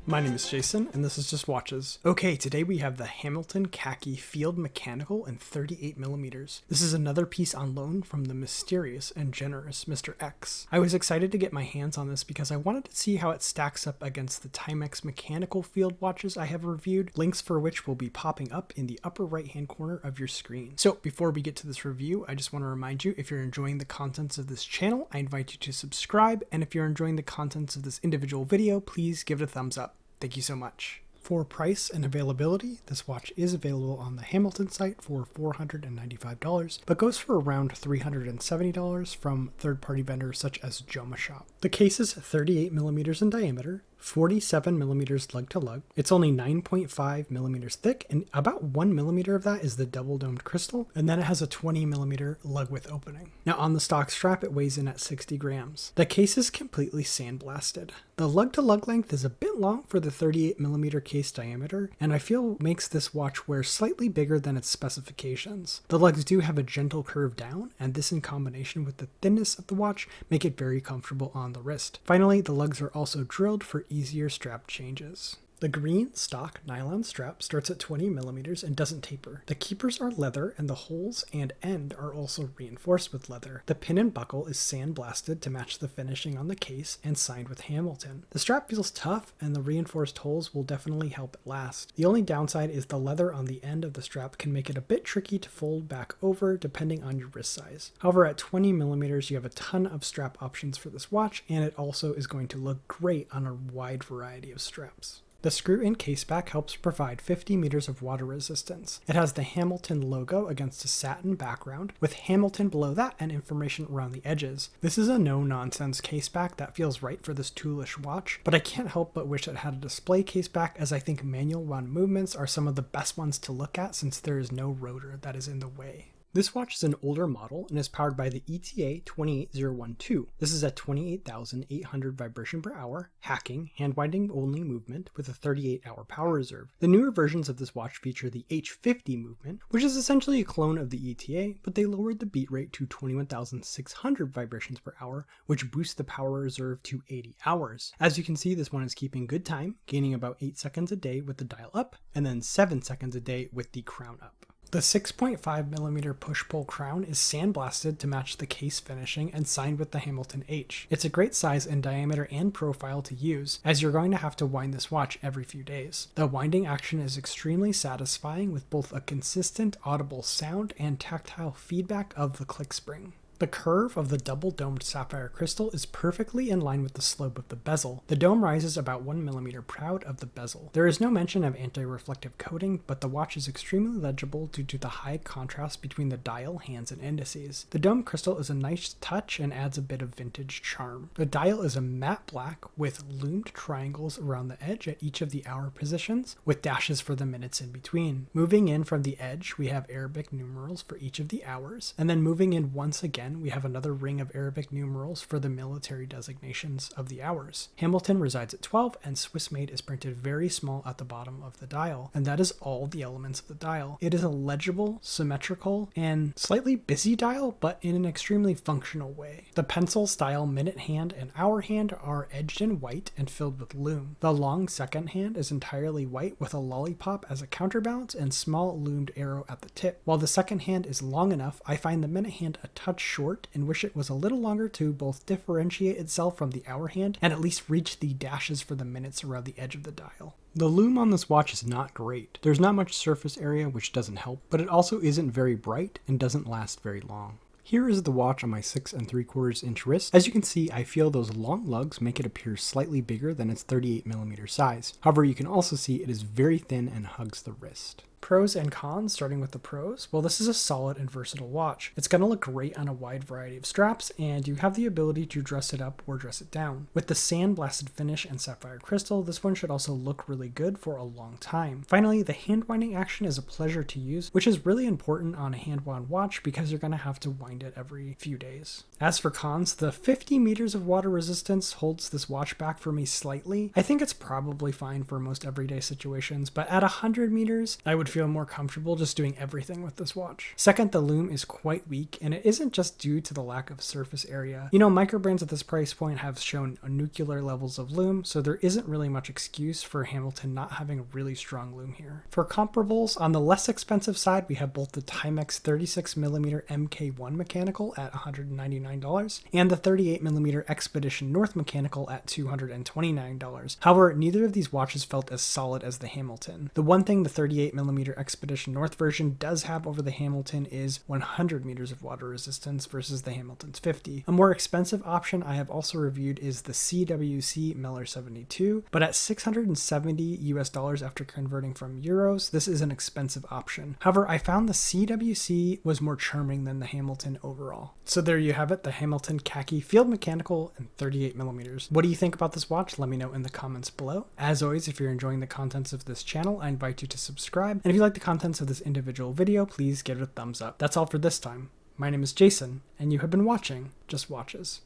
My name is Jason, and this is Just Watches. Okay, today we have the Hamilton Khaki Field Mechanical in 38mm. This is another piece on loan from the mysterious and generous Mr. X. I was excited to get my hands on this because I wanted to see how it stacks up against the Timex mechanical field watches I have reviewed, links for which will be popping up in the upper right hand corner of your screen. So before we get to this review, I just want to remind you, if you're enjoying the contents of this channel, I invite you to subscribe, and if you're enjoying the contents of this individual video, please give it a thumbs up. Thank you so much. For price and availability, this watch is available on the Hamilton site for $495, but goes for around $370 from third-party vendors such as Joma Shop. The case is 38mm in diameter, 47mm lug to lug. It's only 9.5mm thick, and about 1mm of that is the double domed crystal, and then it has a 20mm lug width opening. Now on the stock strap, it weighs in at 60 grams. The case is completely sandblasted. The lug to lug length is a bit long for the 38mm case diameter, and I feel makes this watch wear slightly bigger than its specifications. The lugs do have a gentle curve down, and this in combination with the thinness of the watch make it very comfortable on the wrist. Finally, the lugs are also drilled for easier strap changes. The green stock nylon strap starts at 20mm and doesn't taper. The keepers are leather, and the holes and end are also reinforced with leather. The pin and buckle is sandblasted to match the finishing on the case and signed with Hamilton. The strap feels tough, and the reinforced holes will definitely help it last. The only downside is the leather on the end of the strap can make it a bit tricky to fold back over depending on your wrist size. However, at 20mm you have a ton of strap options for this watch, and it also is going to look great on a wide variety of straps. The screw-in caseback helps provide 50 meters of water resistance. It has the Hamilton logo against a satin background, with Hamilton below that and information around the edges. This is a no-nonsense caseback that feels right for this toolish watch, but I can't help but wish it had a display caseback, as I think manual run movements are some of the best ones to look at since there is no rotor that is in the way. This watch is an older model and is powered by the ETA 28012. This is at 28,800 vibration per hour, hacking, hand-winding only movement with a 38-hour power reserve. The newer versions of this watch feature the H50 movement, which is essentially a clone of the ETA, but they lowered the beat rate to 21,600 vibrations per hour, which boosts the power reserve to 80 hours. As you can see, this one is keeping good time, gaining about 8 seconds a day with the dial up, and then 7 seconds a day with the crown up. The 6.5mm push-pull crown is sandblasted to match the case finishing and signed with the Hamilton H. It's a great size in diameter and profile to use, as you're going to have to wind this watch every few days. The winding action is extremely satisfying with both a consistent audible sound and tactile feedback of the click spring. The curve of the double-domed sapphire crystal is perfectly in line with the slope of the bezel. The dome rises about 1mm proud of the bezel. There is no mention of anti-reflective coating, but the watch is extremely legible due to the high contrast between the dial, hands, and indices. The dome crystal is a nice touch and adds a bit of vintage charm. The dial is a matte black with lumed triangles around the edge at each of the hour positions, with dashes for the minutes in between. Moving in from the edge, we have Arabic numerals for each of the hours, and then moving in once again, we have another ring of Arabic numerals for the military designations of the hours. Hamilton resides at 12, and Swiss made is printed very small at the bottom of the dial, and that is all the elements of the dial. It is a legible, symmetrical, and slightly busy dial, but in an extremely functional way. The pencil style minute hand and hour hand are edged in white and filled with lume. The long second hand is entirely white with a lollipop as a counterbalance and small lumed arrow at the tip. While the second hand is long enough, I find the minute hand a touch short and wish it was a little longer to both differentiate itself from the hour hand and at least reach the dashes for the minutes around the edge of the dial. The lume on this watch is not great. There's not much surface area, which doesn't help, but it also isn't very bright and doesn't last very long. Here is the watch on my 6 3/4 inch wrist. As you can see, I feel those long lugs make it appear slightly bigger than its 38mm size. However, you can also see it is very thin and hugs the wrist. Pros and cons, starting with the pros. Well, this is a solid and versatile watch. It's going to look great on a wide variety of straps, and you have the ability to dress it up or dress it down. With the sandblasted finish and sapphire crystal, this one should also look really good for a long time. Finally, the hand winding action is a pleasure to use, which is really important on a hand wound watch because you're going to have to wind it every few days. As for cons, the 50 meters of water resistance holds this watch back for me slightly. I think it's probably fine for most everyday situations, but at 100 meters, I would feel feel more comfortable just doing everything with this watch. Second, the lume is quite weak, and it isn't just due to the lack of surface area. You know, micro brands at this price point have shown nuclear levels of lume, so there isn't really much excuse for Hamilton not having a really strong lume here. For comparables, on the less expensive side, we have both the Timex 36mm MK1 mechanical at $199 and the 38mm Expedition North mechanical at $229. However, neither of these watches felt as solid as the Hamilton. The one thing the 38mm Expedition North version does have over the Hamilton is 100 meters of water resistance versus the Hamilton's 50. A more expensive option I have also reviewed is the CWC Miller 72, but at $670 US after converting from euros, this is an expensive option. However, I found the CWC was more charming than the Hamilton overall. So there you have it, the Hamilton Khaki Field Mechanical in 38mm. What do you think about this watch? Let me know in the comments below. As always, if you're enjoying the contents of this channel, I invite you to subscribe. And if you like the contents of this individual video, please give it a thumbs up. That's all for this time. My name is Jason, and you have been watching Just Watches.